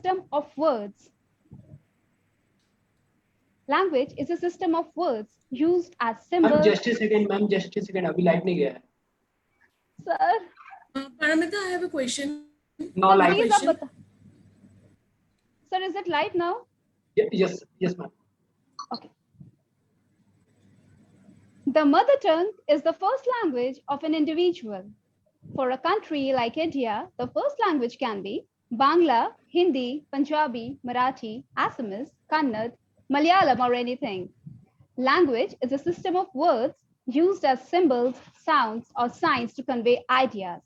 system of words. Language is a system of words used as symbols. Ma'am, just a second. Ma'am, just a second. अभी light नहीं गया है. Sir. Paramita, I have a question. No light. Sir, is it light now? Yes, ma'am. Okay. The mother tongue is the first language of an individual. For a country like India, the first language can be Bangla, Hindi, Punjabi, Marathi, Assamese, Kannada, Malayalam, or anything. Language is a system of words used as symbols, sounds, or signs to convey ideas.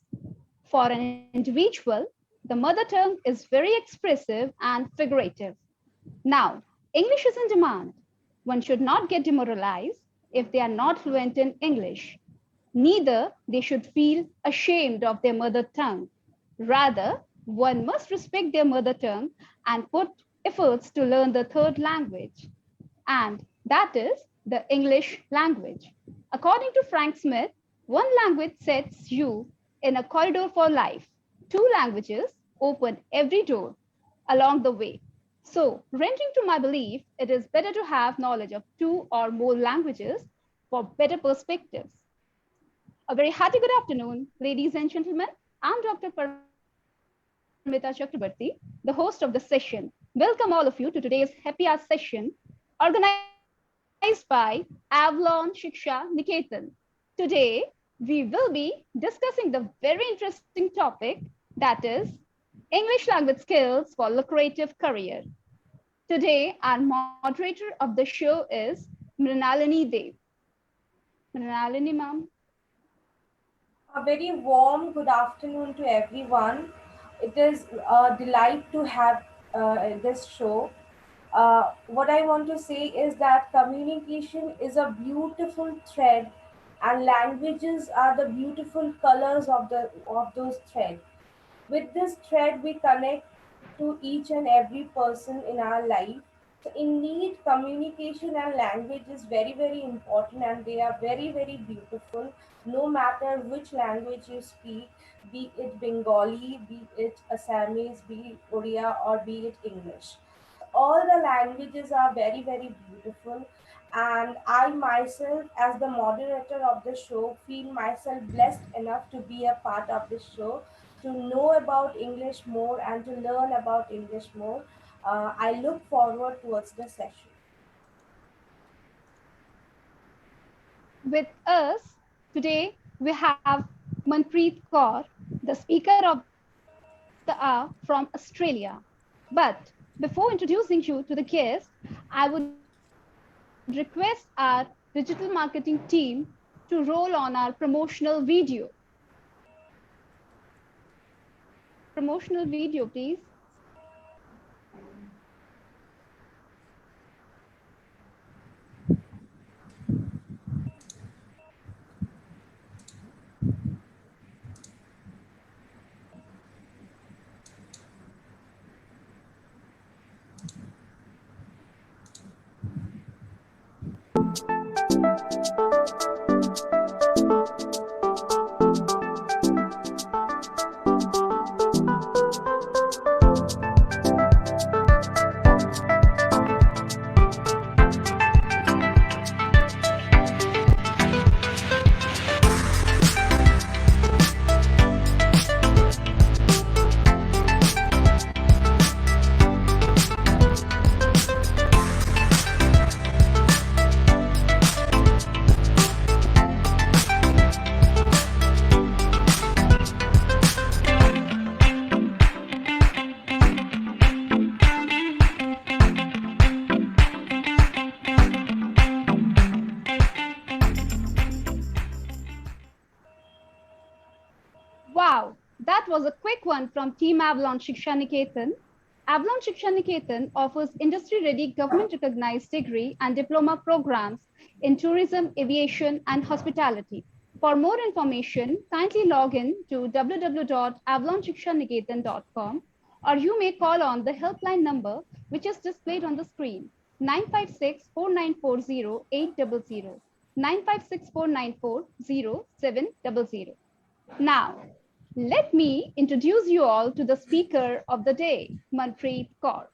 For an individual, the mother tongue is very expressive and figurative. Now, English is in demand. One should not get demoralized if they are not fluent in English. Neither they should feel ashamed of their mother tongue. Rather, one must respect their mother tongue and put efforts to learn the third language, and that is the English language. According to Frank Smith, one language sets you in a corridor for life. Two languages open every door along the way. So, rendering to my belief, it is better to have knowledge of two or more languages for better perspectives. A very hearty good afternoon, ladies and gentlemen. I'm Dr. Paramita Chakrabarti, the host of the session. Welcome all of you to today's Happy Hour session organized by Avalon Shiksha Niketan. Today, we will be discussing the very interesting topic, that is English language skills for lucrative career. Today, our moderator of the show is Mrinalini Dev. Mrinalini, ma'am. A very warm good afternoon to everyone. It is a delight to have this show. What I want to say is that communication is a beautiful thread, and languages are the beautiful colors of those threads. With this thread, we connect to each and every person in our life. So indeed, communication and language is very, very important, and they are very, very beautiful. No matter which language you speak, be it Bengali, be it Assamese, be it Odia, or be it English. All the languages are very, very beautiful. And I myself, as the moderator of the show, feel myself blessed enough to be a part of this show, to know about English more and to learn about English more. I look forward towards the session. With us today, we have Manpreet Kaur, the speaker of the hour from Australia. But before introducing you to the guest, I would request our digital marketing team to roll on our promotional video. Promotional video, please. Wow, that was a quick one from Team Avalon Shiksha Niketan. Avalon Shiksha Niketan offers industry-ready government-recognized degree and diploma programs in tourism, aviation, and hospitality. For more information, kindly log in to www.avalonshikshaniketan.com, or you may call on the helpline number which is displayed on the screen, 956-4940-800, 956-494-0700. Now, Let me introduce you all to the speaker of the day, Manpreet Kaur.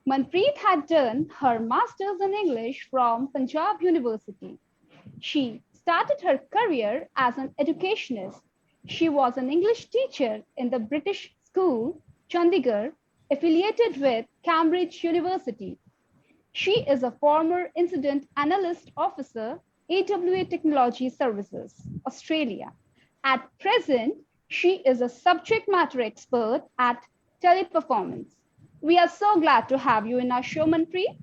Manpreet had done her master's in English from Punjab University. She started her career as an educationist. She was an English teacher in the British School, Chandigarh, affiliated with Cambridge University. She is a former Incident Analyst Officer, AWA Technology Services, Australia. At present, she is a subject matter expert at teleperformance. We are so glad to have you in our show, Manpreet.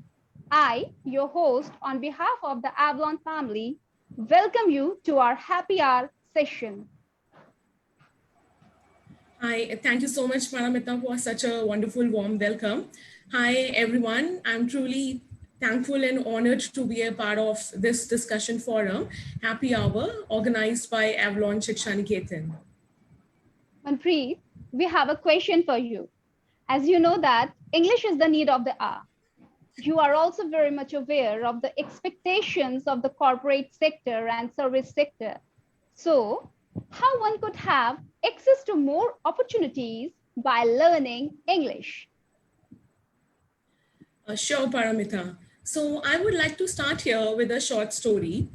I, your host, on behalf of the Avalon family, welcome you to our happy hour session. Hi, thank you so much, Paramita, for such a wonderful, warm welcome. Hi, everyone. I'm truly thankful and honored to be a part of this discussion forum, Happy Hour, organized by Avalon Shikshaniketan. Manpreet, we have a question for you. As you know that English is the need of the hour. You are also very much aware of the expectations of the corporate sector and service sector. So, how one could have access to more opportunities by learning English? Sure, Paramita. So I would like to start here with a short story.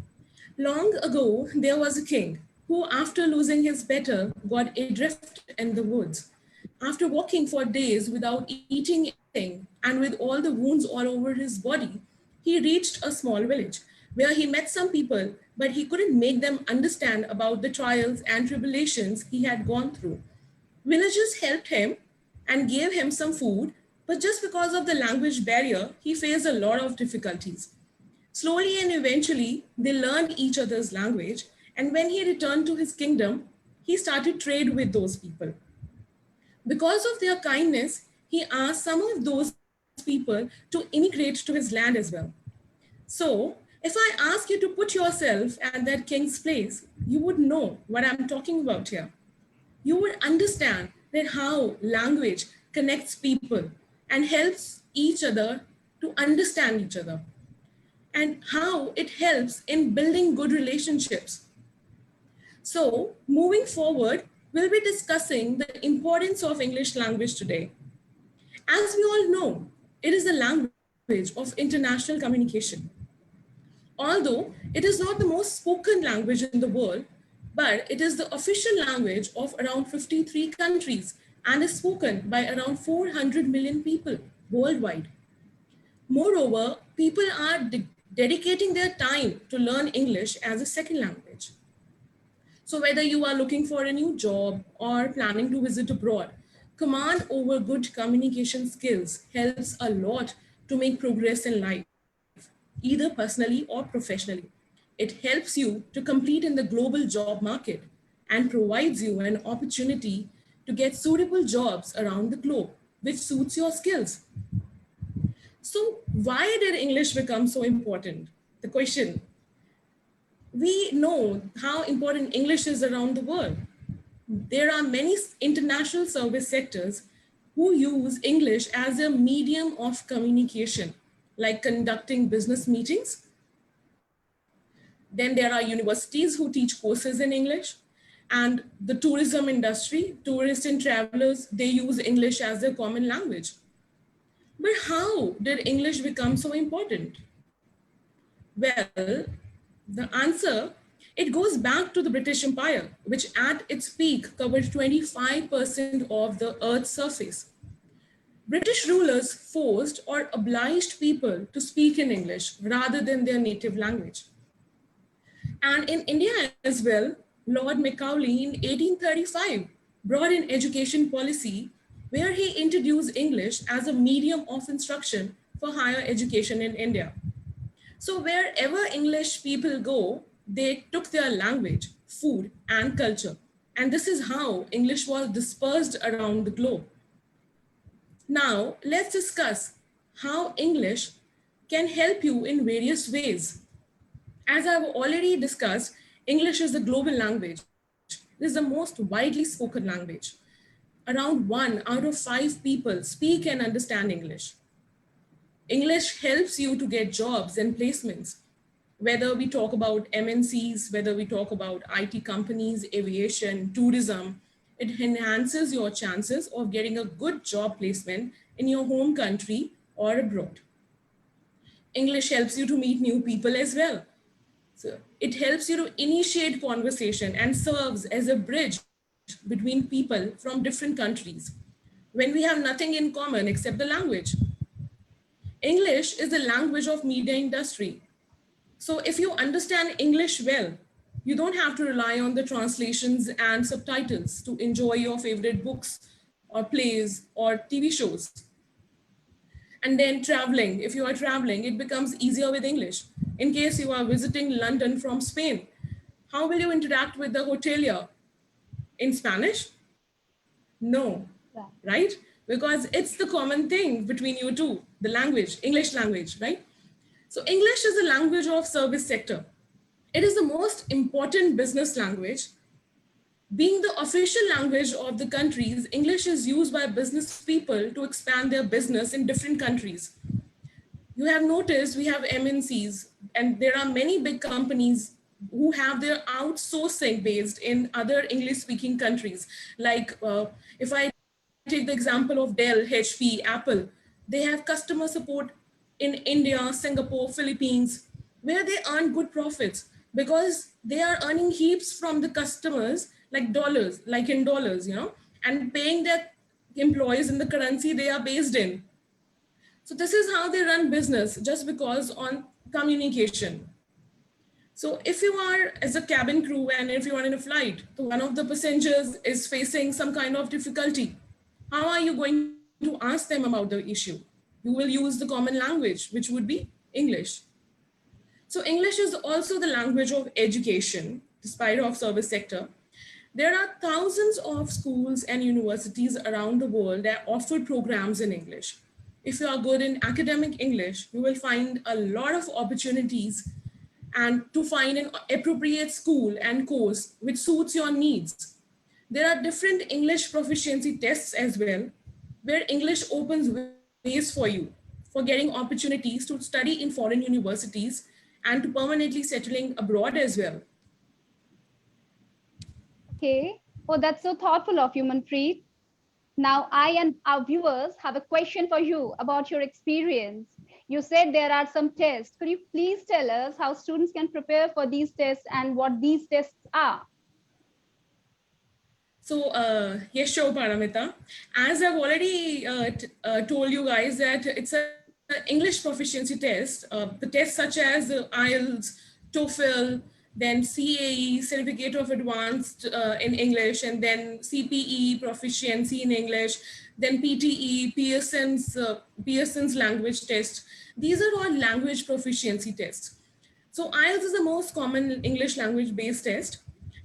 Long ago, there was a king who, after losing his better, got adrift in the woods. After walking for days without eating anything and with all the wounds all over his body, he reached a small village where he met some people, but he couldn't make them understand about the trials and tribulations he had gone through. Villagers helped him and gave him some food, but just because of the language barrier, he faced a lot of difficulties. Slowly and eventually, they learned each other's language, and when he returned to his kingdom, he started trade with those people. Because of their kindness, he asked some of those people to immigrate to his land as well. So, if I ask you to put yourself at that king's place, you would know what I'm talking about here. You would understand that how language connects people and helps each other to understand each other, and how it helps in building good relationships. So, moving forward, we'll be discussing the importance of English language today. As we all know, it is the language of international communication. Although it is not the most spoken language in the world, but it is the official language of around 53 countries and is spoken by around 400 million people worldwide. Moreover, people are dedicating their time to learn English as a second language. So whether you are looking for a new job or planning to visit abroad, command over good communication skills helps a lot to make progress in life, either personally or professionally. It helps you to compete in the global job market and provides you an opportunity to get suitable jobs around the globe, which suits your skills. So, why did English become so important? The question. We know how important English is around the world. There are many international service sectors who use English as a medium of communication, like conducting business meetings. Then there are universities who teach courses in English, and the tourism industry, tourists and travelers, they use English as their common language. But how did English become so important? Well, the answer, it goes back to the British Empire, which at its peak covered 25% of the Earth's surface. British rulers forced or obliged people to speak in English rather than their native language. And in India as well, Lord Macaulay in 1835 brought in education policy where he introduced English as a medium of instruction for higher education in India. So wherever English people go, they took their language, food, and culture. And this is how English was dispersed around the globe. Now, let's discuss how English can help you in various ways. As I've already discussed, English is a global language. It is the most widely spoken language. Around 1 out of 5 people speak and understand English. English helps you to get jobs and placements, whether we talk about MNCs, whether we talk about IT companies, aviation, tourism. It enhances your chances of getting a good job placement in your home country or abroad. English helps you to meet new people as well. So it helps you to initiate conversation and serves as a bridge between people from different countries when we have nothing in common except the language. English is the language of media industry. So if you understand English well, you don't have to rely on the translations and subtitles to enjoy your favorite books or plays or TV shows. And then traveling, if you are traveling, it becomes easier with English. In case you are visiting London from Spain, how will you interact with the hotelier? In Spanish? No, Right. right? Because it's the common thing between you two, the language, English language, right? So English is the language of service sector. It is the most important business language. Being the official language of the countries, English is used by business people to expand their business in different countries. You have noticed we have MNCs, and there are many big companies who have their outsourcing based in other English speaking countries. Like if I take the example of Dell, HP, Apple, they have customer support in India, Singapore, Philippines, where they earn good profits because they are earning heaps from the customers, like dollars, like in dollars, and paying their employees in the currency they are based in. So this is how they run business, just because on communication. So if you are as a cabin crew and if you are in a flight, so one of the passengers is facing some kind of difficulty, how are you going to ask them about the issue? You will use the common language, which would be English. So English is also the language of education, despite of service sector. There are thousands of schools and universities around the world that offer programs in English. If you are good in academic English, you will find a lot of opportunities and to find an appropriate school and course which suits your needs. There are different English proficiency tests as well, where English opens ways for you for getting opportunities to study in foreign universities and to permanently settling abroad as well. Okay. Oh, that's so thoughtful of you, Manpreet. Now, I and our viewers have a question for you about your experience. You said there are some tests. Could you please tell us how students can prepare for these tests and what these tests are? So, yes, sure, Paramita. As I've already told you guys that it's an English proficiency test. The tests such as IELTS, TOEFL, then CAE, Certificate of Advanced in English, and then CPE, Proficiency in English, then PTE, Pearson's language test. These are all language proficiency tests. So IELTS is the most common English language based test.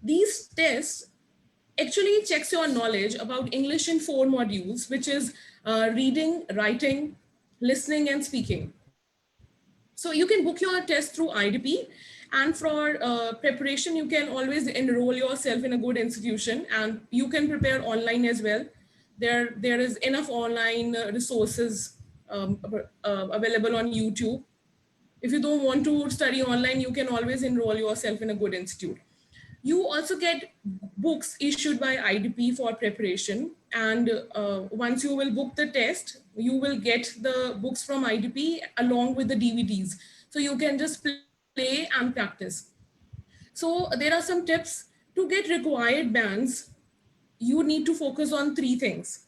These tests actually checks your knowledge about English in four modules, which is reading, writing, listening, and speaking. So you can book your test through IDP, and for preparation, you can always enroll yourself in a good institution, and you can prepare online as well. There is enough online resources available on YouTube. If you don't want to study online, you can always enroll yourself in a good institute. You also get books issued by IDP for preparation. And once you will book the test, you will get the books from IDP along with the DVDs. So you can just play and practice. So there are some tips to get required bands. You need to focus on three things.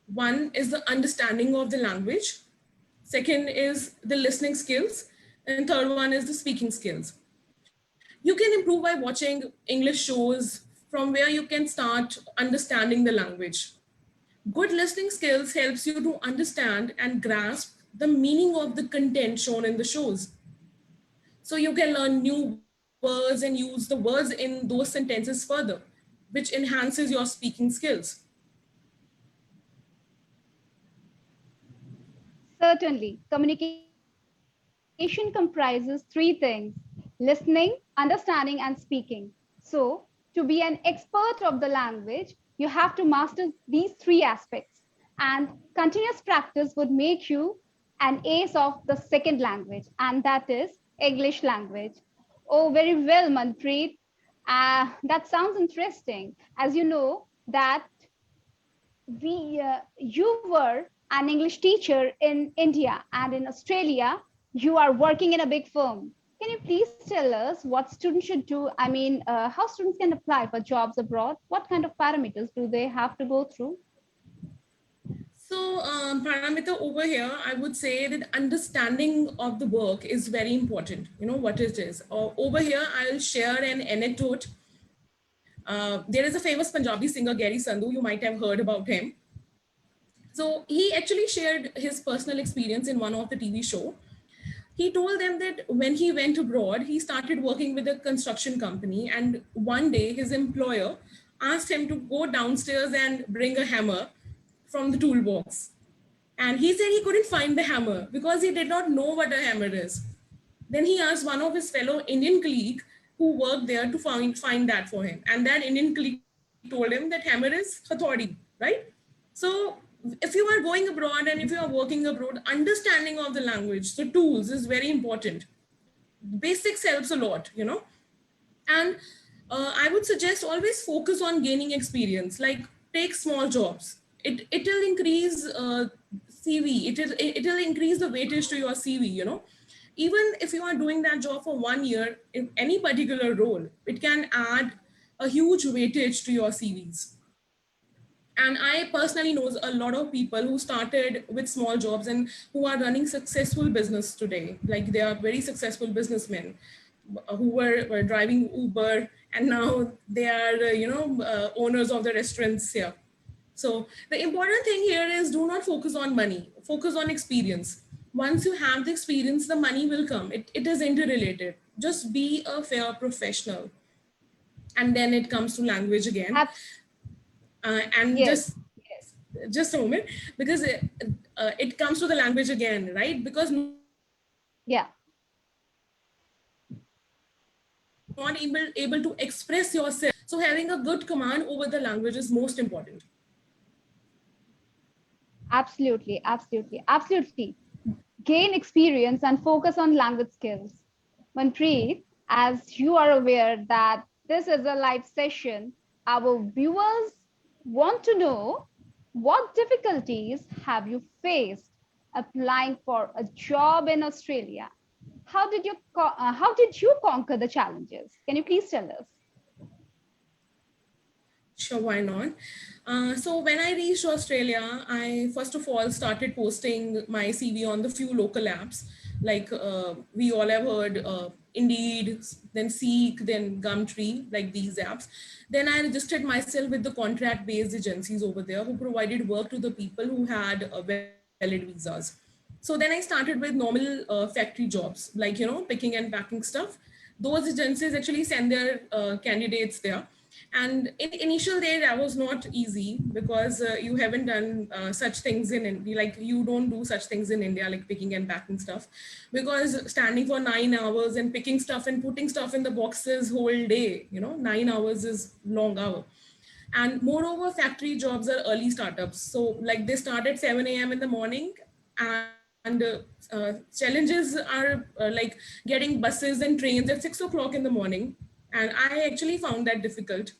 One is the understanding of the language. Second is the listening skills. And third one is the speaking skills. You can improve by watching English shows from where you can start understanding the language. Good listening skills helps you to understand and grasp the meaning of the content shown in the shows. So you can learn new words and use the words in those sentences further, which enhances your speaking skills. Certainly, communication comprises three things: listening, understanding, and speaking. So, to be an expert of the language, you have to master these three aspects. And continuous practice would make you an ace of the second language, and that is English language. Oh, very well, Manpreet. That sounds interesting. As you know, that you were an English teacher in India and in Australia, you are working in a big firm. Can you please tell us what students should do? I mean, how students can apply for jobs abroad? What kind of parameters do they have to go through? So, parameter over here, I would say that understanding of the work is very important. You know what it is. Over here, I'll share an anecdote. There is a famous Punjabi singer, Gary Sandhu. You might have heard about him. So he actually shared his personal experience in one of the TV show. He told them that when he went abroad, he started working with a construction company, and one day his employer asked him to go downstairs and bring a hammer from the toolbox. And he said he couldn't find the hammer because he did not know what a hammer is. Then he asked one of his fellow Indian colleague who worked there to find that for him. And that Indian colleague told him that hammer is hathodi, right? So if you are going abroad and if you are working abroad, understanding of the language, the tools is very important. Basics helps a lot, you know. And I would suggest always focus on gaining experience, like take small jobs. It'll increase CV, it'll increase the weightage to your CV, you know. Even if you are doing that job for 1 year in any particular role, it can add a huge weightage to your CVs. And I personally knows a lot of people who started with small jobs and who are running successful business today. Like they are very successful businessmen who were driving Uber, and now they are owners of the restaurants here. So the important thing here is do not focus on money, focus on experience. Once you have the experience, the money will come. It is interrelated. Just be a fair professional. And then it comes to language again. Abs- And yes, yes, just a moment, because it comes to the language again, right? Because not yeah. able to express yourself. So having a good command over the language is most important. Absolutely, absolutely, absolutely. Gain experience and focus on language skills. Manpreet, as you are aware that this is a live session, our viewers want to know what difficulties have you faced applying for a job in Australia? How did you conquer the challenges? Can you please tell us? Sure, why not? So when I reached Australia, I first of all started posting my CV on the few local apps. Like we all have heard Indeed, then Seek, then Gumtree, like these apps. Then I registered myself with the contract-based agencies over there who provided work to the people who had valid visas. So then I started with normal factory jobs, like, you know, picking and packing stuff. Those agencies actually send their candidates there. And in initial day, that was not easy because you haven't done such things in India. Like you don't do such things in India, like picking and packing stuff, because standing for 9 hours and picking stuff and putting stuff in the boxes whole day, you know, 9 hours is long hour. And moreover, factory jobs are early startups. So like they start at 7 a.m. in the morning, and challenges are like getting buses and trains at 6 o'clock in the morning. And I actually found that difficult,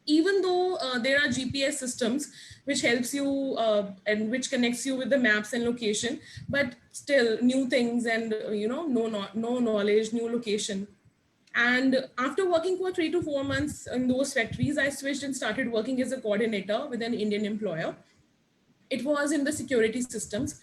even though there are GPS systems which helps you and which connects you with the maps and location, but still new things and no knowledge, new location. And after working for 3 to 4 months in those factories, I switched and started working as a coordinator with an Indian employer. It was in the security systems,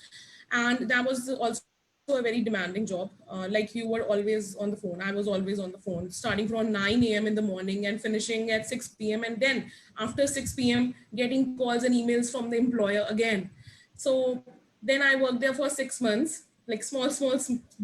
and that was also a very demanding job. Like you were always on the phone, I was always on the phone, starting from 9 a.m. in the morning and finishing at 6 p.m. And then after 6 p.m. getting calls and emails from the employer again. So then I worked there for 6 months, like small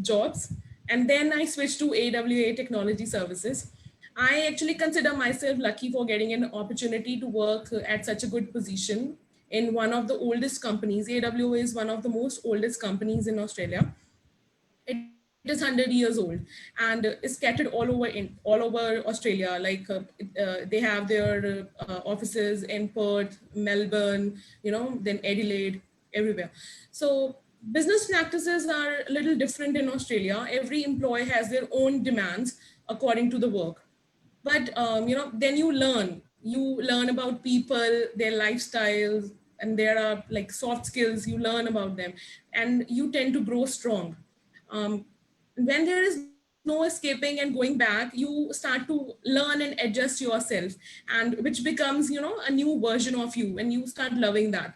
jobs. And then I switched to AWA Technology Services. I actually consider myself lucky for getting an opportunity to work at such a good position in one of the oldest companies. AWA is one of the most oldest companies in Australia. It is 100 years old and is scattered all over Australia. Like they have their offices in Perth, Melbourne, you know, then Adelaide, everywhere. So business practices are a little different in Australia. Every employee has their own demands according to the work. But then you learn you learn about people, their lifestyles, and there are like soft skills, you learn about them, and you tend to grow strong. um, when there is no escaping and going back, you start to learn and adjust yourself, and which becomes, you know, a new version of you, and you start loving that.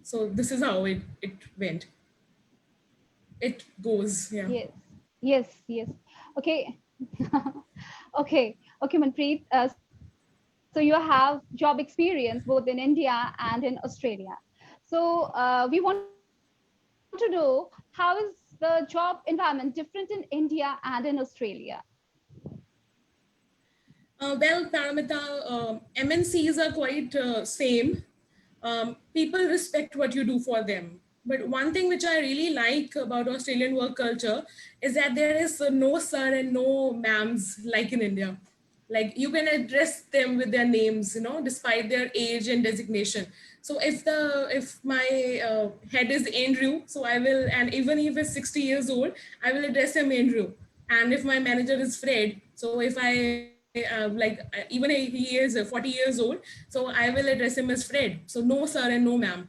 So this is how it went, it goes, yeah. Yes, yes, yes. Okay. Okay, Manpreet. So you have job experience both in India and in Australia. So we want to know, how is the job environment different in India and in Australia? Well, Paramita, MNCs are quite same. People respect what you do for them. But one thing which I really like about Australian work culture is that there is no sir and no ma'ams like in India. Like you can address them with their names, you know, despite their age and designation. So if my head is Andrew, so I will, and even if he's 60 years old, I will address him Andrew. And if my manager is Fred, so if I even he is 40 years old, so I will address him as Fred. So no sir and no ma'am.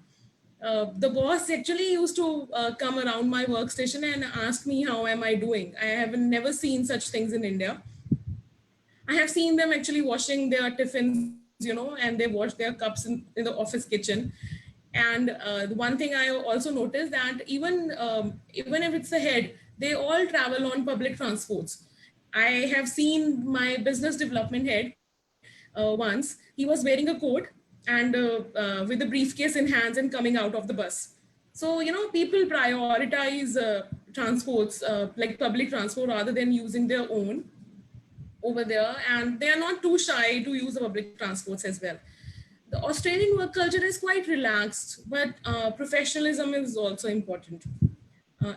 The boss actually used to come around my workstation and ask me how am I doing. I have never seen such things in India. I have seen them actually washing their tiffins, you know, and they wash their cups in the office kitchen. And the one thing I also noticed that even if it's a head, they all travel on public transports. I have seen my business development head once. He was wearing a coat and with a briefcase in hands and coming out of the bus. So, you know, people prioritize transports, like public transport, rather than using their own over there, and they are not too shy to use the public transports as well. The Australian work culture is quite relaxed, but professionalism is also important.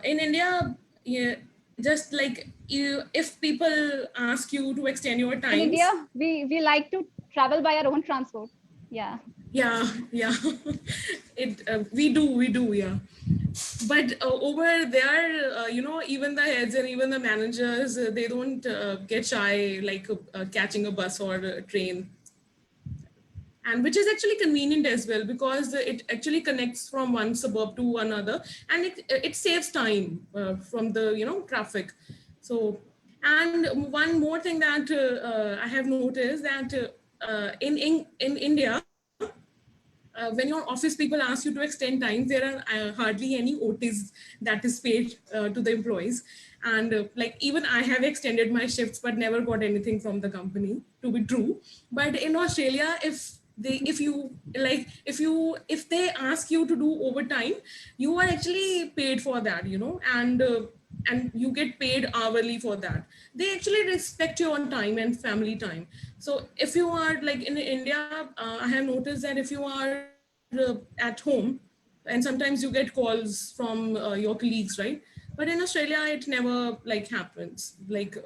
In India, yeah, just like you, if people ask you to extend your In India, times, we like to travel by our own transport. Yeah. yeah, yeah, we do, yeah. But over there, you know, even the heads and even the managers, they don't get shy like catching a bus or a train, and which is actually convenient as well because it actually connects from one suburb to another, and it saves time from the, you know, traffic. So, and one more thing that I have noticed that in India, when your office people ask you to extend times, there are hardly any OTs that is paid to the employees. And like even I have extended my shifts but never got anything from the company, to be true. But in Australia, if they ask you to do overtime, you are actually paid for that, you know, and you get paid hourly for that. They actually respect your time and family time. So if you are like in India, I have noticed that if you are at home, and sometimes you get calls from your colleagues, right? But in Australia it never like happens. Like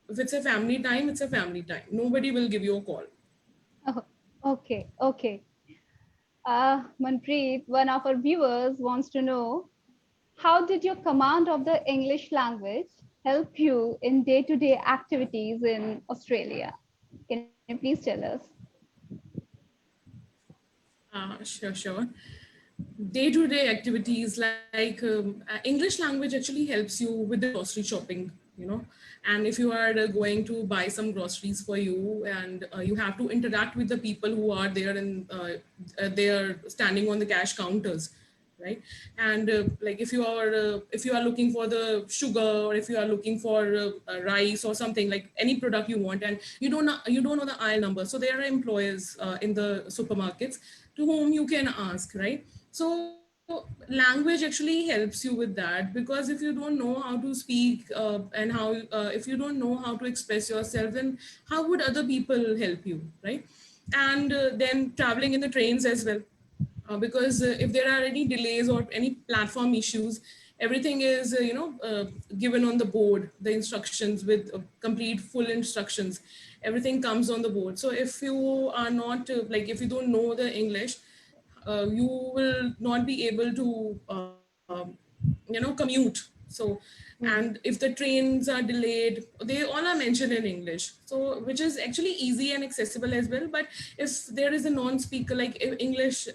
if it's a family time, it's a family time, nobody will give you a call. Oh, okay, okay. Manpreet, one of our viewers wants to know, how did your command of the English language help you in day-to-day activities in Australia? Can you please tell us? Sure. Day-to-day activities like English language actually helps you with the grocery shopping, you know. And if you are going to buy some groceries for you, and you have to interact with the people who are there, and they are standing on the cash counters, right? And like if you are looking for the sugar, or if you are looking for rice or something, like any product you want, and you don't know the aisle number, so there are employees in the supermarkets to whom you can ask, right? So language actually helps you with that, because if you don't know how to speak and how if you don't know how to express yourself, then how would other people help you, right? And then traveling in the trains as well, because if there are any delays or any platform issues, everything is given on the board, the instructions with complete full instructions, everything comes on the board. So if you are not if you don't know the English, you will not be able to commute So, Mhm. and if the trains are delayed, they all are mentioned in English. So, which is actually easy and accessible as well. But if there is a non-speaker, like if English,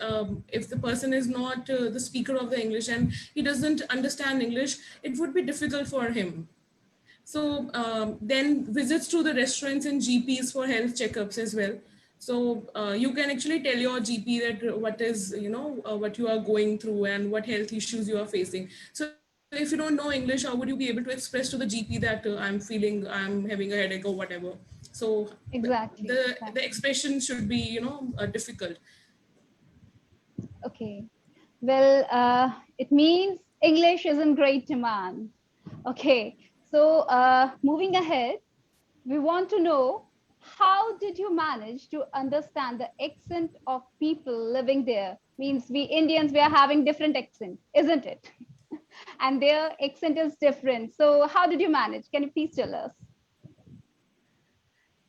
if the person is not the speaker of the English and he doesn't understand English, it would be difficult for him. So then visits to the restaurants and GPs for health checkups as well. So you can actually tell your GP that what is, what you are going through and what health issues you are facing. So if you don't know English, how would you be able to express to the GP that I'm having a headache or whatever? So Exactly, the exactly. expression should be, difficult. Okay. Well, it means English is in great demand. Okay. So, moving ahead, we want to know, how did you manage to understand the accent of people living there? Means we Indians, we are having different accent, isn't it? And their accent is different. So, how did you manage? Can you please tell us?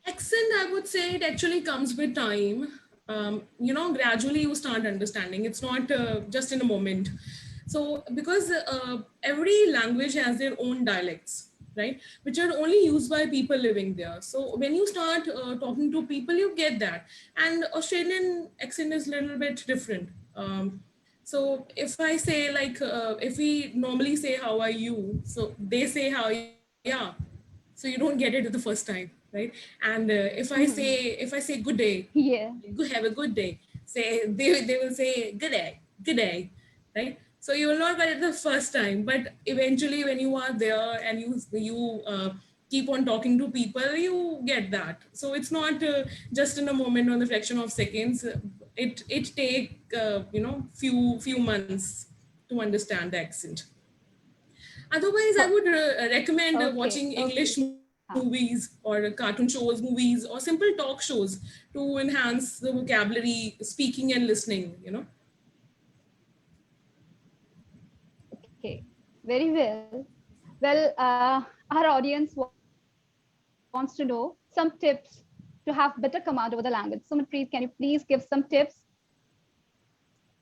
Accent, I would say it actually comes with time. Gradually you start understanding. It's not just in a moment. So, because every language has their own dialects, right? Which are only used by people living there. So, when you start talking to people, you get that. And Australian accent is a little bit different. So if I say like, if we normally say how are you, so they say how yeah, so you don't get it the first time, right? And if I say good day, Yeah. have a good day, say they will say good day, right? So you will not get it the first time, but eventually when you are there and you keep on talking to people, you get that. So it's not just in a moment, on the fraction of seconds. It take few months to understand the accent. Otherwise, I Oh, would recommend okay. watching Okay. English movies or cartoon shows, movies, or simple talk shows to enhance the vocabulary, speaking and listening. Okay. Very well. Well, our audience wants to know some tips to have better command over the language. So, Manpreet, can you please give some tips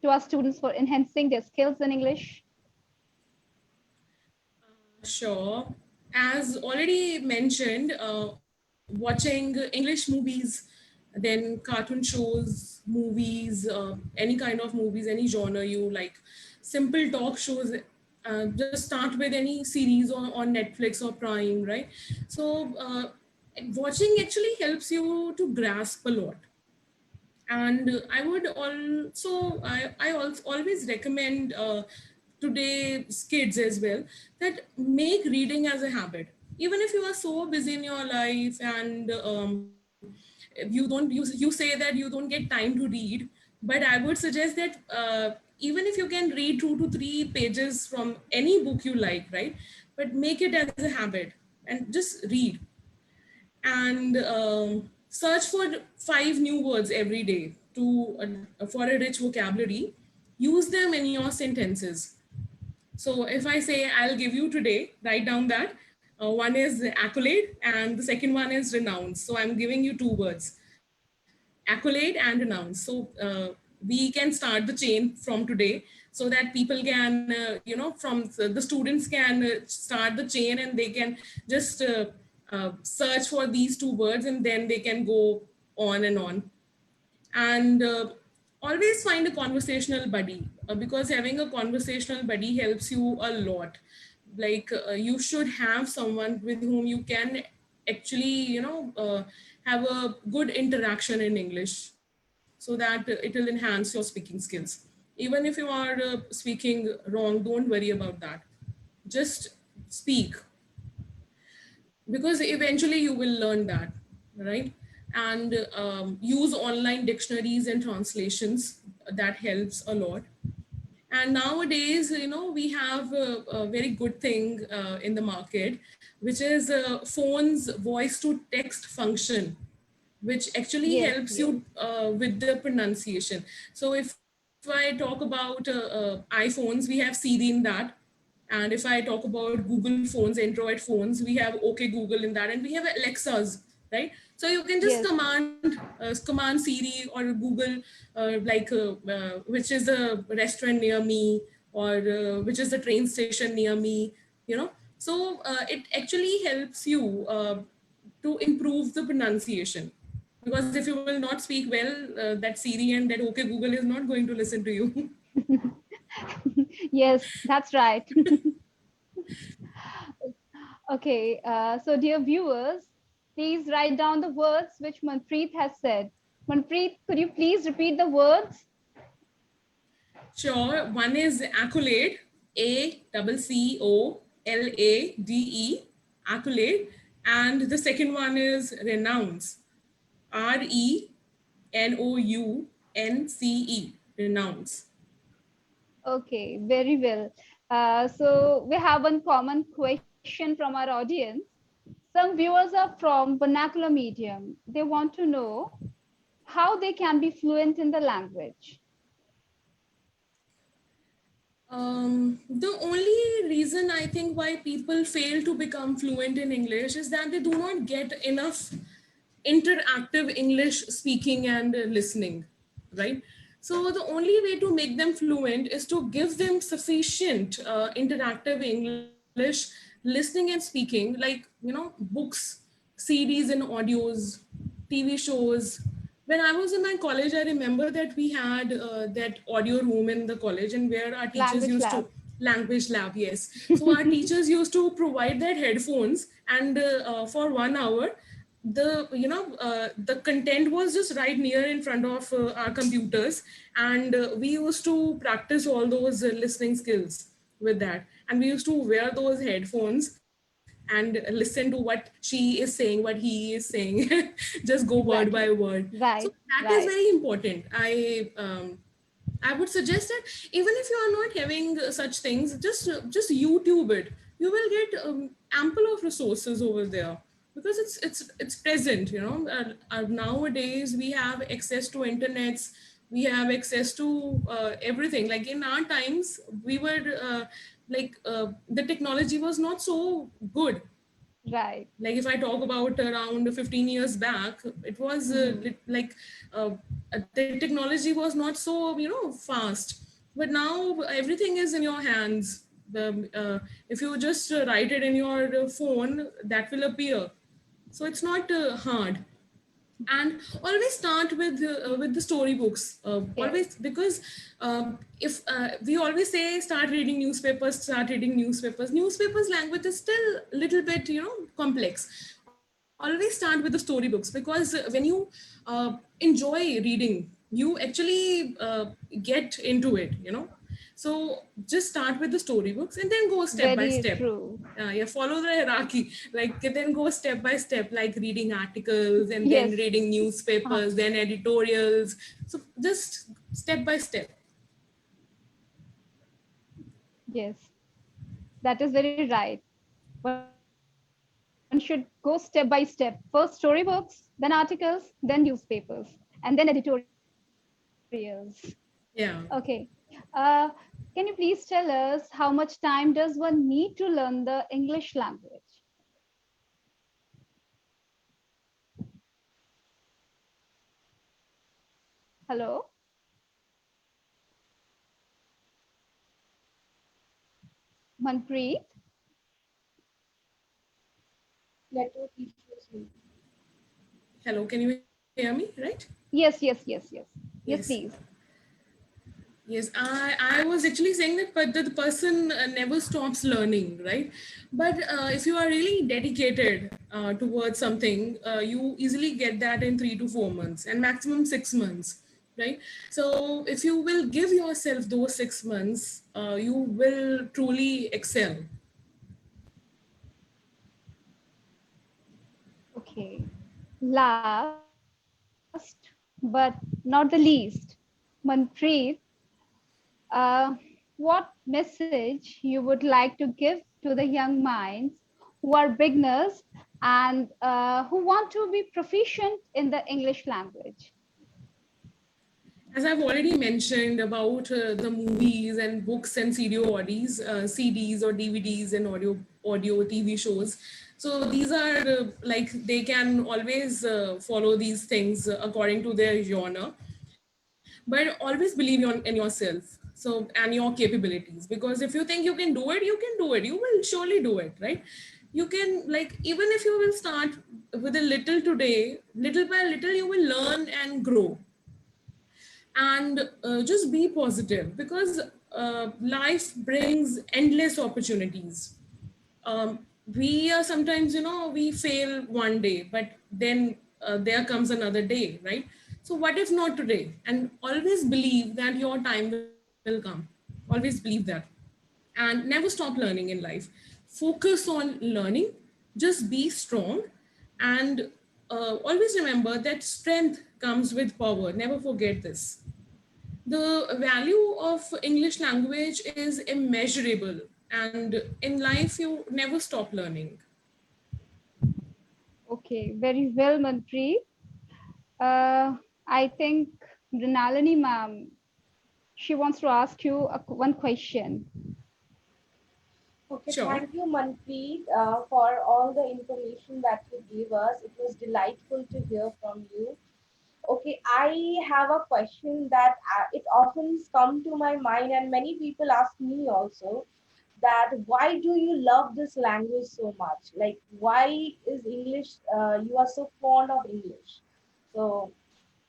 to our students for enhancing their skills in English? Sure. As already mentioned, watching English movies, then cartoon shows, movies, any kind of movies, any genre you like, simple talk shows. Just start with any series on Netflix or Prime, right? So, watching actually helps you to grasp a lot. And I would also always recommend today's kids as well, that make reading as a habit. Even if you are so busy in your life and you say that you don't get time to read, but I would suggest that even if you can read 2 to 3 pages from any book you like, right, but make it as a habit and just read. And search for 5 new words every day for a rich vocabulary. Use them in your sentences. So if I say I'll give you today, write down that one is accolade and the second one is renounce. So I'm giving you 2 words, accolade and renounce. So we can start the chain from today, so that people can from the students can start the chain, and they can just search for these 2 words, and then they can go on and on. And always find a conversational buddy, because having a conversational buddy helps you a lot. Like you should have someone with whom you can actually have a good interaction in English, so that it will enhance your speaking skills. Even if you are speaking wrong, don't worry about that. Just speak, because eventually you will learn that, right? And use online dictionaries and translations. That helps a lot. And nowadays, we have a very good thing in the market, which is phone's voice to text function, which actually Yes, helps yes, you with the pronunciation. So if I talk about iPhones, we have Siri in that. And if I talk about Google phones, Android phones, we have OK Google in that, and we have Alexas, right? So you can just yes, yes. command Siri or Google, which is a restaurant near me, or which is the train station near me. you know. So it actually helps you to improve the pronunciation, because if you will not speak well, that Siri and that okay Google is not going to listen to you. Yes, that's right. Okay, so dear viewers, please write down the words which Manpreet has said. Manpreet, could you please repeat the words? Sure. One is accolade, ACCOLADE, accolade, and the second one is renounce, RENOUNCE, renounce. Okay, very well. So we have one common question from our audience. Some viewers are from vernacular medium. They want to know how they can be fluent in the language. The only reason I think why people fail to become fluent in English is that they do not get enough interactive English speaking and listening, right? So the only way to make them fluent is to give them sufficient interactive English listening and speaking, like, books, CDs and audios, TV shows. When I was in my college, I remember that we had that audio room in the college, and where our teachers Language used lab. to language lab, yes. So our teachers used to provide that headphones, and for 1 hour, the content was just right near in front of our computers, and we used to practice all those listening skills with that, and we used to wear those headphones and listen to what she is saying, what he is saying, just go word by Exactly. word. So Right, that is right, very important. I would suggest that even if you are not having such things, just YouTube it. You will get ample of resources over there, because it's present. Nowadays we have access to internets, we have access to everything. Like in our times, we were the technology was not so good. right. Like if I talk about around 15 years back, it was Mhm. uh, the technology was not so fast. But now everything is in your hands. If you just write it in your phone, that will appear. So it's not hard. And always start with the storybooks, Yes, always, because if we always say start reading newspapers language is still a little bit complex. Always start with the storybooks, because when you enjoy reading, you actually get into it. So just start with the storybooks and then go step by very step. true. Yeah, follow the hierarchy. Like then go step by step, like reading articles and then Yes. reading Uh, newspapers, then editorials. So just step by step. yes, that is very right. One should go step by step. First storybooks, then articles, then newspapers, and then editorials. Okay. Yeah. Can you please tell us how much time does one need to learn the English language? Hello, Manpreet? Network issues. Hello, can you hear me? Right? Yes, yes, yes, yes. Yes. Yes, please. Yes, I was actually saying that, but the person never stops learning, right? But if you are really dedicated towards something, you easily get that in 3 to 4 months and maximum 6 months, right? So if you will give yourself those 6 months, you will truly excel. Okay. Last but not the least, Manpreet, uh, what message you would like to give to the young minds who are beginners and who want to be proficient in the English language? As I've already mentioned about the movies and books and CDs or DVDs and audio TV shows. So these are like they can always follow these things according to their genre, but always believe in yourself. So So, and your capabilities, because if you think you can do it, you can do it. You will surely do it, right? You can, like, even if you will start with a little today, little by little, you will learn and grow. And just be positive, because life brings endless opportunities. We are sometimes, we fail one day, but then there comes another day, right? So what if not today? And always believe that your time will come. Always believe that. And never stop learning in life. Focus on learning. Just be strong. And always remember that strength comes with power. Never forget this. The value of English language is immeasurable, and in life you never stop learning. Okay, very well, Manpreet. I think Mrinalini ma'am, she wants to ask you one question. Okay, Sure. thank you, Manpreet, for all the information that you gave us. It was delightful to hear from you. Okay, I have a question that it often come to my mind, and many people ask me also that why do you love this language so much? Like, why is English? You are so fond of English. So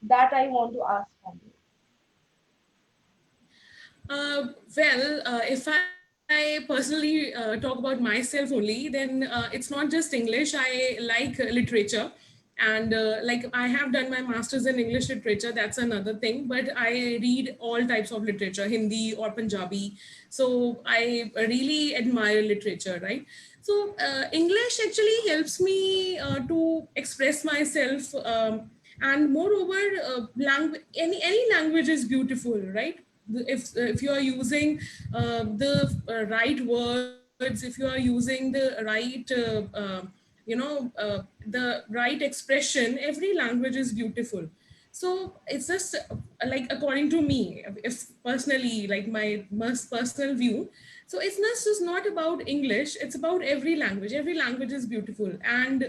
that I want to ask from you. If I personally talk about myself only, then it's not just English. I like literature. And like, I have done my master's in English literature. That's another thing. But I read all types of literature, Hindi or Punjabi. So I really admire literature, right? So English actually helps me to express myself. And moreover, any language is beautiful, right? If you are using the right words, if you are using the right the right expression, every language is beautiful. So it's just like, according to me, if personally, like my most personal view, so it's not just not about English, it's about every language. Every language is beautiful. And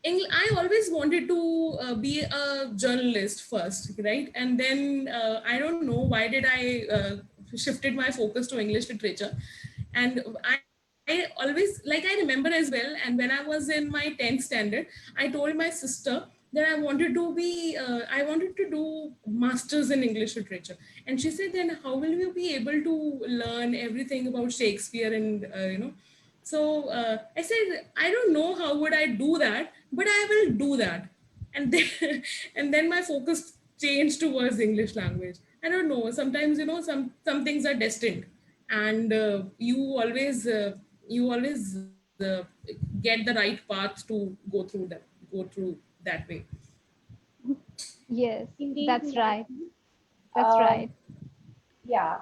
I always wanted to be a journalist first, right? And then I don't know why did I shifted my focus to English literature. And I always, like, I remember as well. And when I was in my 10th standard, I told my sister that I wanted to do masters in English literature. And she said, then how will you be able to learn everything about Shakespeare and so I said, I don't know how would I do that, but I will do that. And then, and then my focus changed towards English language. I don't know. Sometimes, some things are destined, and you always get the right path to go through that way. Yes, Indeed, that's right. Manpreet. That's right. Yeah,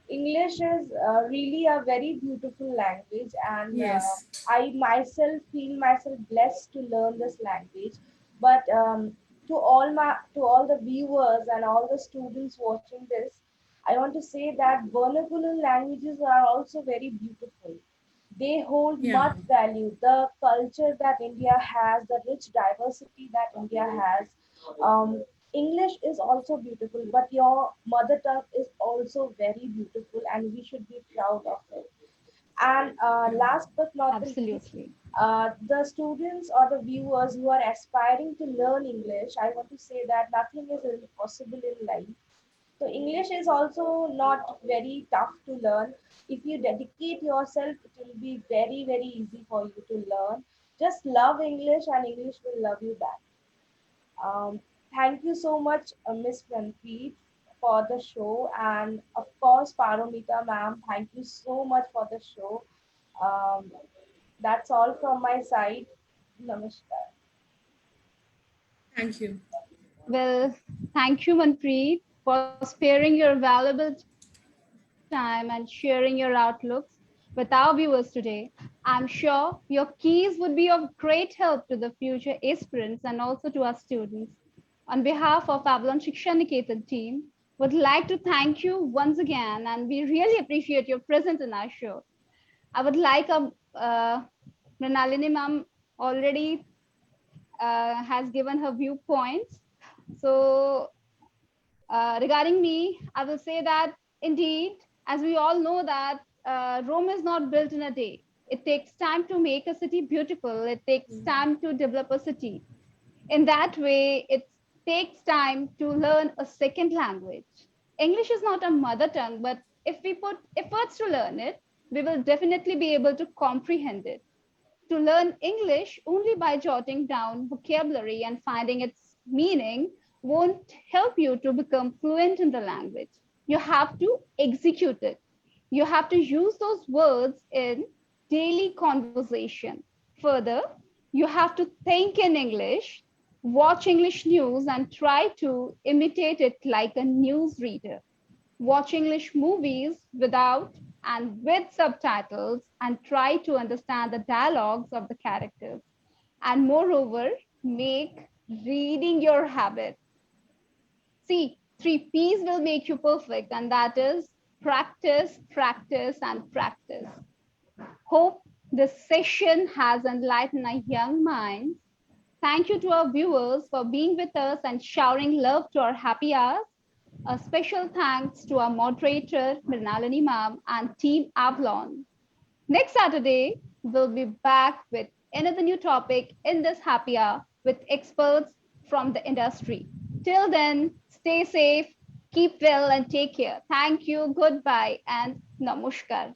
English is really a very beautiful language, and Yes. I myself feel myself blessed to learn this language. But to all the viewers and all the students watching this, I want to say that vernacular languages are also very beautiful. They hold Yeah. much value. The culture that India has, the rich diversity that India has. Um, English is also beautiful, but your mother tongue is also very beautiful, and we should be proud of it. And last but not the least, Absolutely. the students or the viewers who are aspiring to learn English, I want to say that nothing is impossible in life. So English is also not very tough to learn. If you dedicate yourself, it will be very, very easy for you to learn. Just love English and English will love you back. Um, Thank you so much, Miss Manpreet, for the show. And of course, Paromita ma'am, thank you so much for the show. Um, that's all from my side. Namaskar. Thank you. Well, thank you, Manpreet, for sparing your valuable time and sharing your outlooks with our viewers today. I'm sure your keys would be of great help to the future aspirants and also to our students. On behalf of Avalon Shiksha Niketan team, would like to thank you once again, and we really appreciate your presence in our show. I would like Mrinalini ma'am already has given her viewpoints. So Regarding me, I will say that indeed, as we all know that Rome is not built in a day. It takes time to make a city beautiful. It takes time to develop a city. In that way, it takes time to learn a second language. English is not a mother tongue, but if we put efforts to learn it, we will definitely be able to comprehend it. To learn English only by jotting down vocabulary and finding its meaning won't help you to become fluent in the language. You have to execute it. You have to use those words in daily conversation. Further, you have to think in English, watch English news, and try to imitate it like a news reader. Watch English movies without and with subtitles and try to understand the dialogues of the characters. And moreover, make reading your habit. See, three P's will make you perfect, and that is practice, practice, and practice. Hope this session has enlightened our young minds. Thank you to our viewers for being with us and showering love to our happy hours. A special thanks to our moderator, Mrinalini Ma'am, and Team Avalon. Next Saturday, we'll be back with another new topic in this happy hour with experts from the industry. Till then, stay safe, keep well, and take care. Thank you, goodbye, and namaskar.